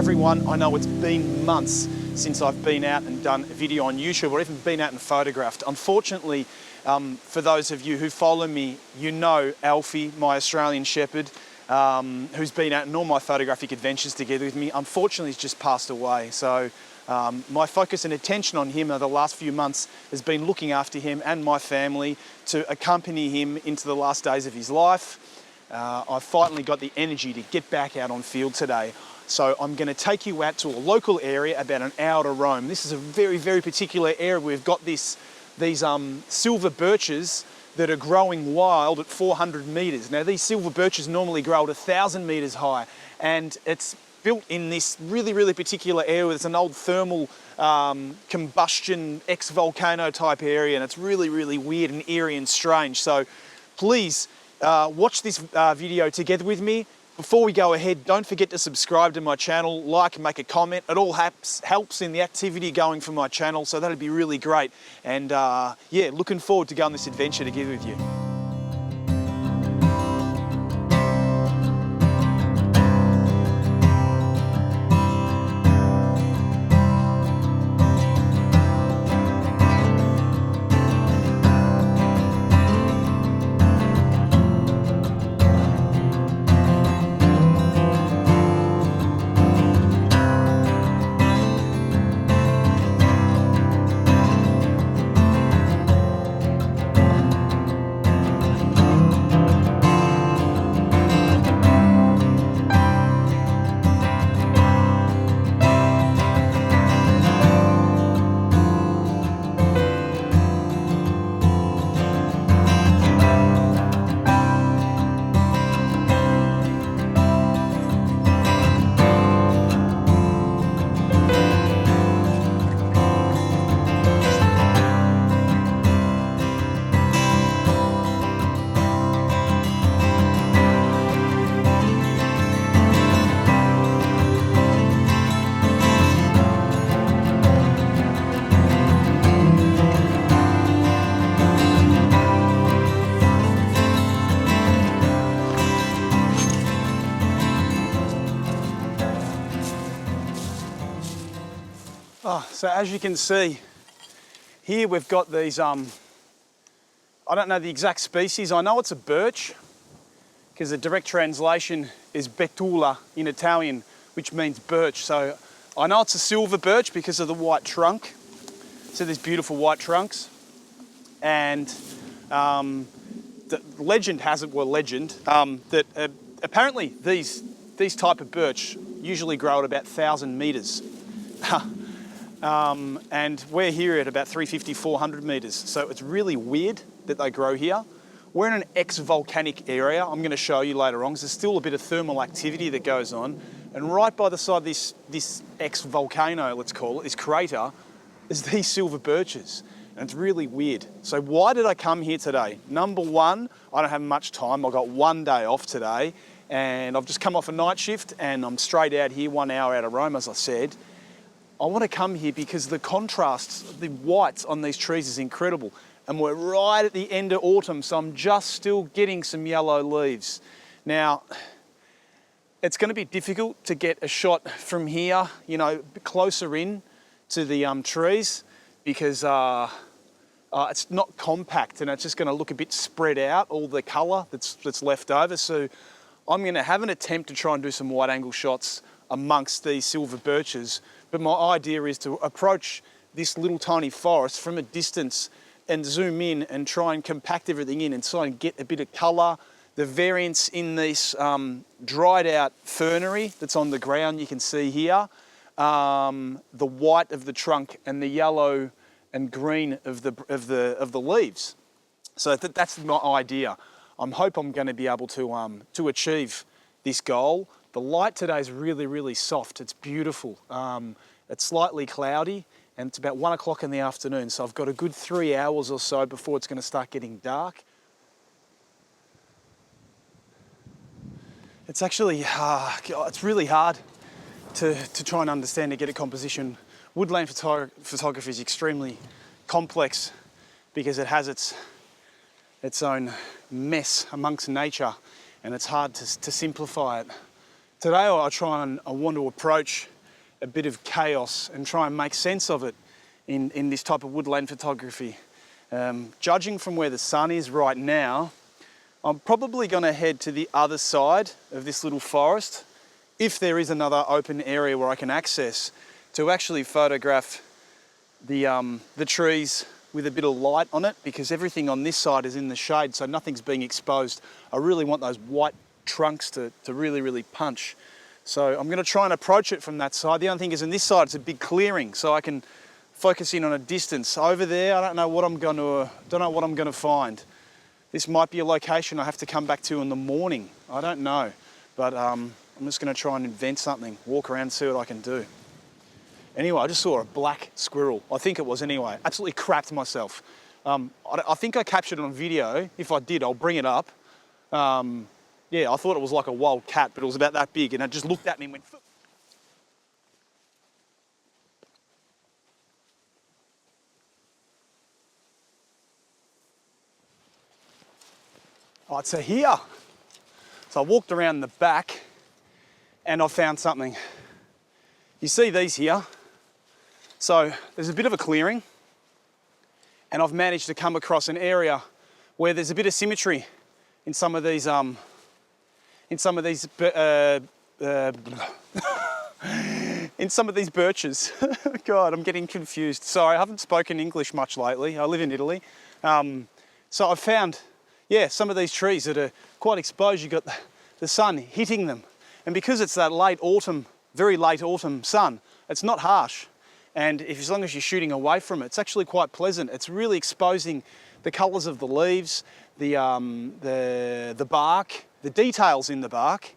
everyone, I know it's been months since I've been out and done a video on YouTube or even been out and photographed. Unfortunately, for those of you who follow me, you know Alfie, my Australian Shepherd, who's been out in all my photographic adventures together with me. Unfortunately, he's just passed away. So my focus and attention on him over the last few months has been looking after him and my family to accompany him into the last days of his life. I've finally got the energy to get back out on field today. So I'm going to take you out to a local area about an hour to roam. This is a very, very particular area. We've got these silver birches that are growing wild at 400 metres. Now these silver birches normally grow at 1,000 metres high, and it's built in this really, really particular area. It's an old thermal combustion ex-volcano type area, and it's really, really weird and eerie and strange. So please watch this video together with me. Before we go ahead, don't forget to subscribe to my channel, like, make a comment. It all helps in the activity going for my channel, so that'd be really great. And yeah, looking forward to going on this adventure together with you. So as you can see, here we've got these, I don't know the exact species. I know it's a birch, because the direct translation is betula in Italian, which means birch. So I know it's a silver birch because of the white trunk. So there's beautiful white trunks. And the legend has it, that apparently these type of birch usually grow at about 1,000 metres. And we're here at about 350, 400 metres. So it's really weird that they grow here. We're in an ex-volcanic area. I'm going to show you later on, because there's still a bit of thermal activity that goes on. And right by the side of this ex-volcano, let's call it, this crater, is these silver birches. And it's really weird. So why did I come here today? Number one, I don't have much time. I've got one day off today, and I've just come off a night shift, and I'm straight out here, 1 hour out of Rome, as I said. I want to come here because the contrasts, the whites on these trees is incredible. And we're right at the end of autumn, so I'm just still getting some yellow leaves. Now, it's going to be difficult to get a shot from here, you know, a bit closer in to the trees, because it's not compact, and it's just going to look a bit spread out, all the colour that's left over. So I'm going to have an attempt to try and do some wide angle shots amongst these silver birches. But my idea is to approach this little tiny forest from a distance and zoom in and try and compact everything in and try and get a bit of colour, the variance in this dried out fernery that's on the ground you can see here, the white of the trunk and the yellow and green of the leaves. So that's my idea. I hope I'm going to be able to achieve this goal. The light today is really, really soft. It's beautiful. It's slightly cloudy, and it's about 1 o'clock in the afternoon. So I've got a good 3 hours or so before it's going to start getting dark. It's actually, it's really hard to try and understand and get a composition. Woodland photography is extremely complex because it has its own mess amongst nature, and it's hard to simplify it Today I want to approach a bit of chaos and try and make sense of it in this type of woodland photography. Judging from where the sun is right now, I'm probably going to head to the other side of this little forest, if there is another open area where I can access, to actually photograph the trees with a bit of light on it, because everything on this side is in the shade, so nothing's being exposed. I really want those white trunks to really, really punch. So I'm going to try and approach it from that side. The only thing is, on this side it's a big clearing, so I can focus in on a distance. Over there, I don't know what I'm going to find. This might be a location I have to come back to in the morning. I don't know, but I'm just going to try and invent something, walk around and see what I can do. Anyway, I just saw a black squirrel. I think it was anyway. Absolutely crapped myself. I think I captured it on video. If I did, I'll bring it up. Yeah, I thought it was like a wild cat, but it was about that big, and it just looked at me and went... Right, so here, I walked around the back and I found something. You see these here? So there's a bit of a clearing, and I've managed to come across an area where there's a bit of symmetry in some of these birches. God, I'm getting confused. Sorry, I haven't spoken English much lately. I live in Italy. So I've found, yeah, some of these trees that are quite exposed. You've got the sun hitting them. And because it's that late autumn, very late autumn sun, it's not harsh. And as long as you're shooting away from it, it's actually quite pleasant. It's really exposing the colours of the leaves, the bark, the details in the bark,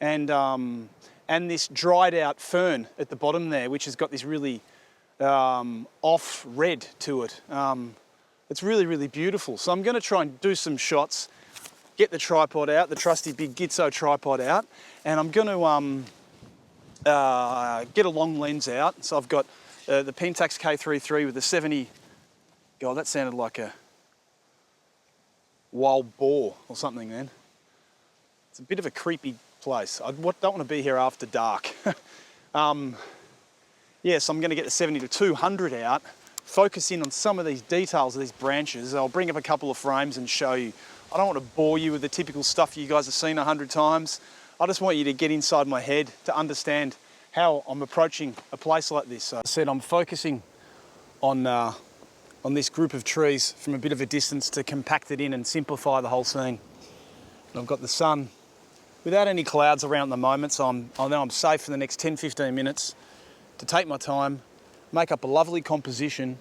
and this dried out fern at the bottom there, which has got this really off red to it. It's really, really beautiful. So I'm going to try and do some shots, get the tripod out, the trusty big Gitzo tripod out, and I'm going to get a long lens out. So I've got the Pentax K3iii with the 70, God, that sounded like a wild boar or something then. It's a bit of a creepy place. I don't want to be here after dark. Yeah, so I'm going to get the 70 to 200 out, focus in on some of these details of these branches. I'll bring up a couple of frames and show you. I don't want to bore you with the typical stuff you guys have seen 100 times. I just want you to get inside my head to understand how I'm approaching a place like this. So I said I'm focusing on this group of trees from a bit of a distance to compact it in and simplify the whole scene. And I've got the sun without any clouds around at the moment, so I know I'm safe for the next 10-15 minutes to take my time, make up a lovely composition,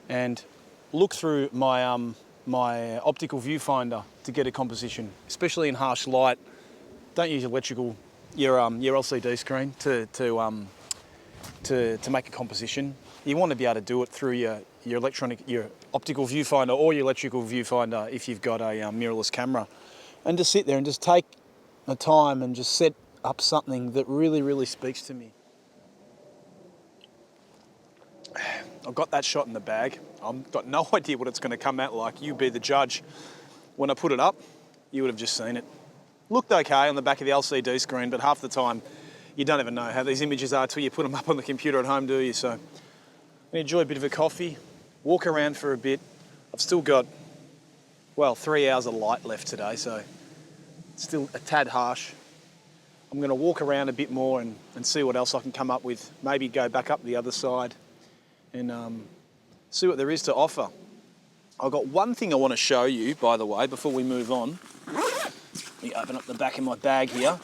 and look through my my optical viewfinder to get a composition, especially in harsh light. Don't use your LCD screen to make a composition. You want to be able to do it through your optical viewfinder or your electrical viewfinder if you've got a mirrorless camera, and just sit there and just take the time and just set up something that really, really speaks to me. I've got that shot in the bag. I've got no idea what it's going to come out like. You be the judge. When I put it up, you would have just seen it. Looked okay on the back of the LCD screen, but half the time you don't even know how these images are till you put them up on the computer at home, do you? So I'm going to enjoy a bit of a coffee, walk around for a bit. I've still got, well, 3 hours of light left today, so it's still a tad harsh. I'm going to walk around a bit more and see what else I can come up with. Maybe go back up the other side and see what there is to offer. I've got one thing I want to show you, by the way, before we move on. Let me open up the back of my bag here.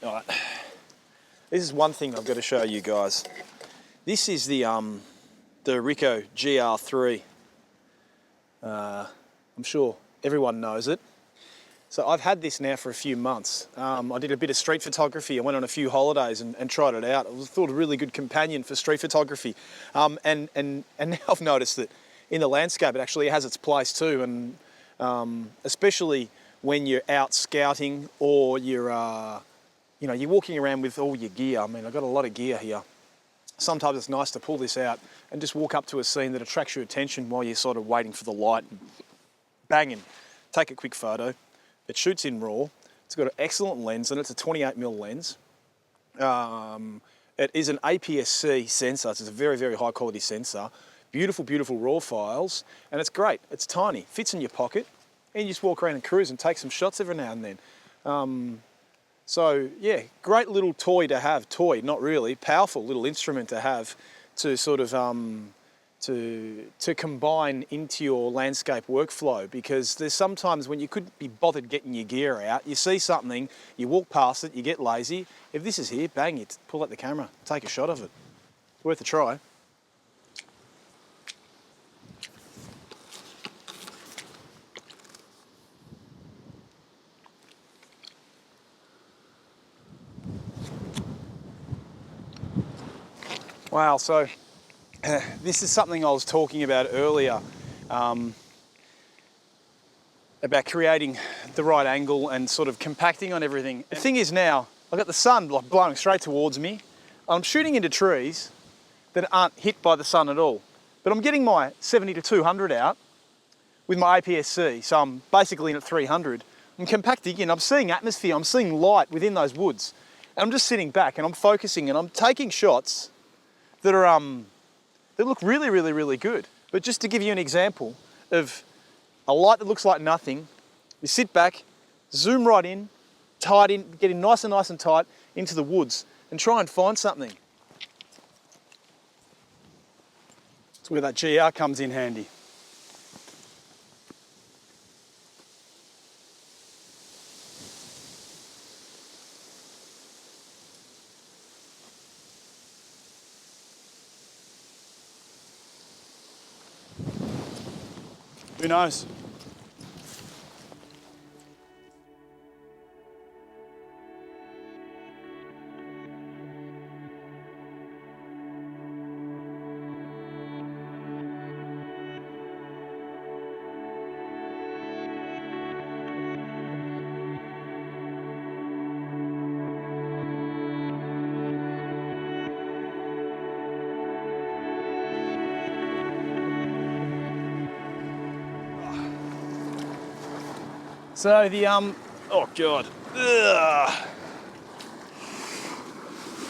All right. This is one thing I've got to show you guys. This is the Ricoh GR3. I'm sure everyone knows it. So I've had this now for a few months. I did a bit of street photography. I went on a few holidays and tried it out. It was thought a really good companion for street photography. And now I've noticed that in the landscape it actually has its place too. And especially when you're out scouting or you're walking around with all your gear. I mean, I've got a lot of gear here. Sometimes it's nice to pull this out and just walk up to a scene that attracts your attention while you're sort of waiting for the light and bang in. Take a quick photo, It shoots in RAW. It's got an excellent lens, and it's a 28mm lens. It is an APS-C sensor. It's a very, very high quality sensor. Beautiful, beautiful RAW files, and it's great. It's tiny, fits in your pocket, and you just walk around and cruise and take some shots every now and then. So yeah, great little toy to have. Toy, not really. Powerful little instrument to have to sort of to combine into your landscape workflow, because there's sometimes when you couldn't be bothered getting your gear out, you see something, you walk past it, you get lazy. If this is here, bang, you pull out the camera, take a shot of it. Worth a try. Wow, so this is something I was talking about earlier, about creating the right angle and sort of compacting on everything. The thing is now, I've got the sun like blowing straight towards me. I'm shooting into trees that aren't hit by the sun at all. But I'm getting my 70 to 200 out with my APS-C, so I'm basically in at 300. I'm compacting in, I'm seeing atmosphere, I'm seeing light within those woods. And I'm just sitting back and I'm focusing and I'm taking shots that are that look really, really, really good. But just to give you an example of a light that looks like nothing, you sit back, zoom right in, tight in, get in nice and tight into the woods and try and find something. That's where that GR comes in handy. Who knows? So the, oh God. Ugh.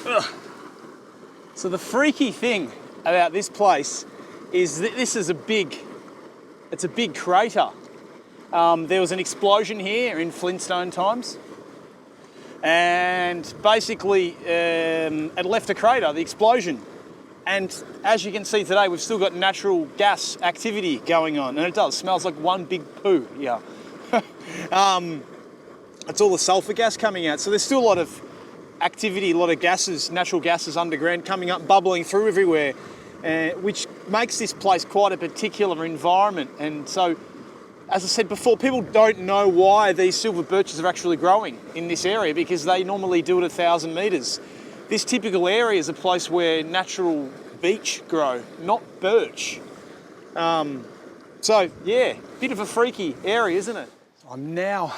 Ugh. So the freaky thing about this place is that this is it's a big crater. There was an explosion here in Flintstone times. And basically, it left a crater, the explosion. And as you can see today, we've still got natural gas activity going on. And it does, smells like one big poo, yeah. It's all the sulfur gas coming out. So there's still a lot of activity, a lot of gases, natural gases underground coming up, bubbling through everywhere, which makes this place quite a particular environment. And so, as I said before, people don't know why these silver birches are actually growing in this area, because they normally do it 1,000 metres. This typical area is a place where natural beech grow, not birch. So yeah, bit of a freaky area, isn't it? I'm now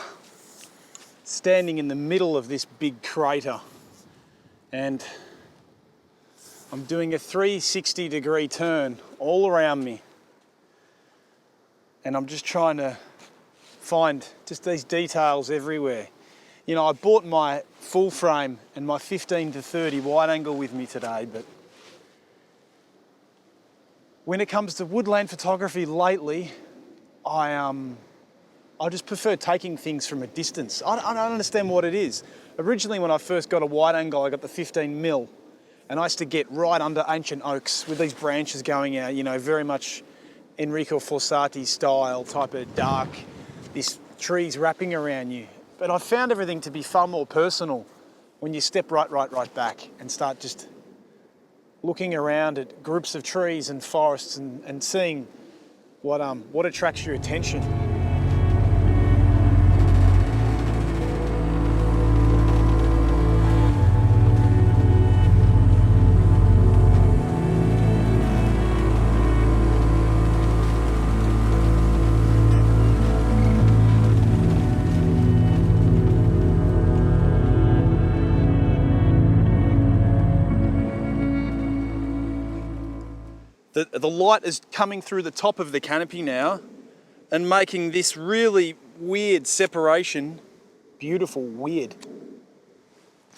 standing in the middle of this big crater, and I'm doing a 360-degree turn all around me, and I'm just trying to find just these details everywhere. You know, I bought my full frame and my 15 to 30 wide angle with me today, but when it comes to woodland photography lately, I just prefer taking things from a distance. I don't understand what it is. Originally, when I first got a wide angle, I got the 15mm, and I used to get right under ancient oaks with these branches going out, you know, very much Enrico Fossati style type of dark, this trees wrapping around you. But I found everything to be far more personal when you step right back and start just looking around at groups of trees and forests and seeing what attracts your attention. The light is coming through the top of the canopy now and making this really weird separation, beautiful, weird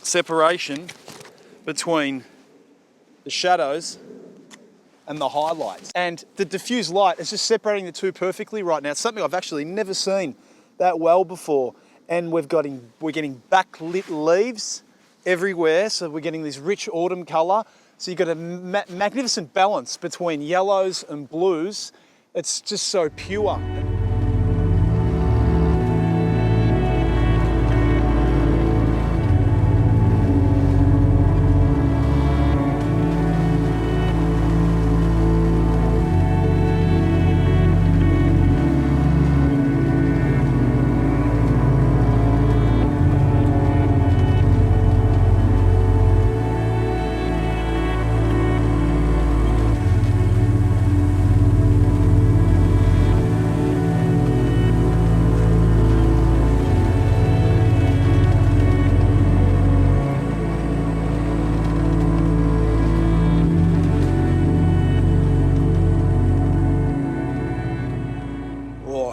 separation between the shadows and the highlights. And the diffuse light is just separating the two perfectly right now. It's something I've actually never seen that well before. And we're getting backlit leaves everywhere, so we're getting this rich autumn colour. So you've got a magnificent balance between yellows and blues. It's just so pure.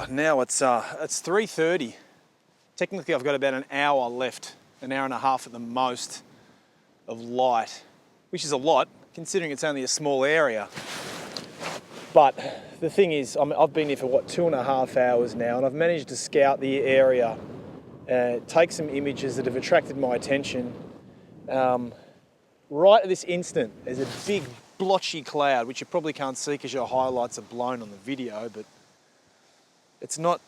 Now it's 3:30. Technically I've got about an hour left, an hour and a half at the most of light, which is a lot considering it's only a small area. But the thing is, I've been here for what, 2.5 hours now, and I've managed to scout the area, take some images that have attracted my attention. Right at this instant, there's a big blotchy cloud, which you probably can't see because your highlights are blown on the video, but it's not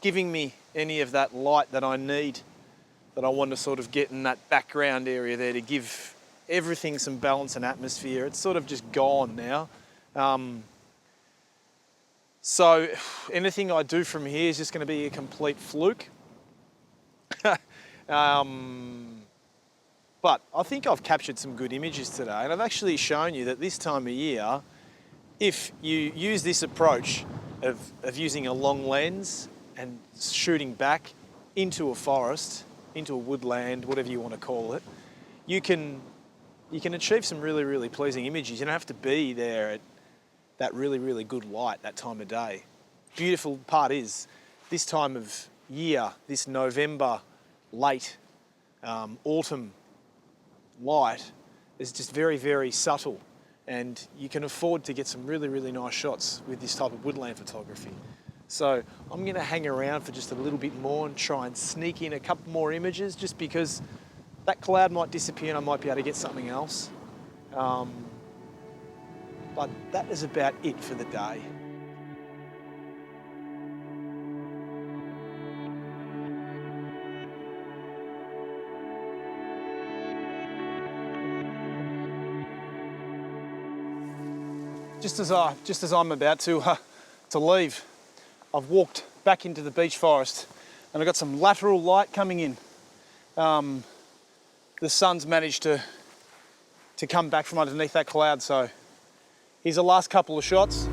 giving me any of that light that I need, that I want to sort of get in that background area there to give everything some balance and atmosphere. It's sort of just gone now. So anything I do from here is just going to be a complete fluke. But I think I've captured some good images today, and I've actually shown you that this time of year, if you use this approach of using a long lens and shooting back into a forest, into a woodland, whatever you want to call it, you can achieve some really, really pleasing images. You don't have to be there at that really, really good light that time of day. Beautiful part is, this time of year, this November, late autumn light is just very, very subtle. And you can afford to get some really, really nice shots with this type of woodland photography. So I'm going to hang around for just a little bit more and try and sneak in a couple more images, just because that cloud might disappear and I might be able to get something else. But that is about it for the day. Just as I'm about to leave, I've walked back into the beech forest and I've got some lateral light coming in. The sun's managed to come back from underneath that cloud, so here's the last couple of shots.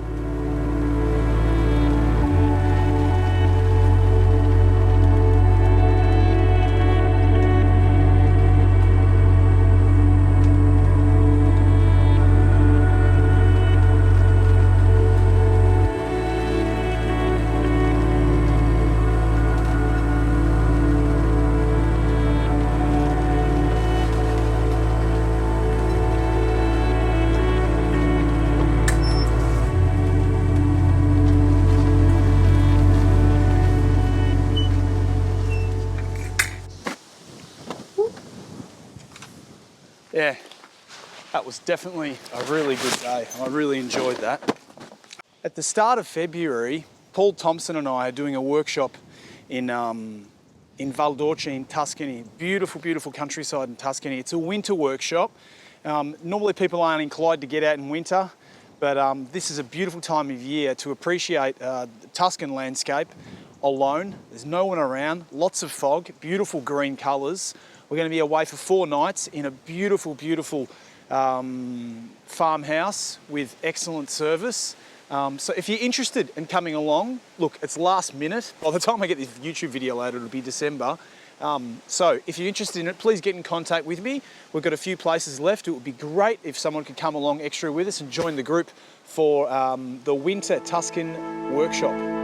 Yeah, that was definitely a really good day. I really enjoyed that. At the start of February, Paul Thompson and I are doing a workshop in Valdorce in Tuscany. Beautiful, beautiful countryside in Tuscany. It's a winter workshop. Normally people aren't inclined to get out in winter, but this is a beautiful time of year to appreciate the Tuscan landscape alone. There's no one around, lots of fog, beautiful green colours. We're going to be away for 4 nights in a beautiful, beautiful farmhouse with excellent service. So if you're interested in coming along, look, it's last minute. By the time I get this YouTube video loaded, it'll be December. So if you're interested in it, please get in contact with me. We've got a few places left. It would be great if someone could come along extra with us and join the group for the winter Tuscan workshop.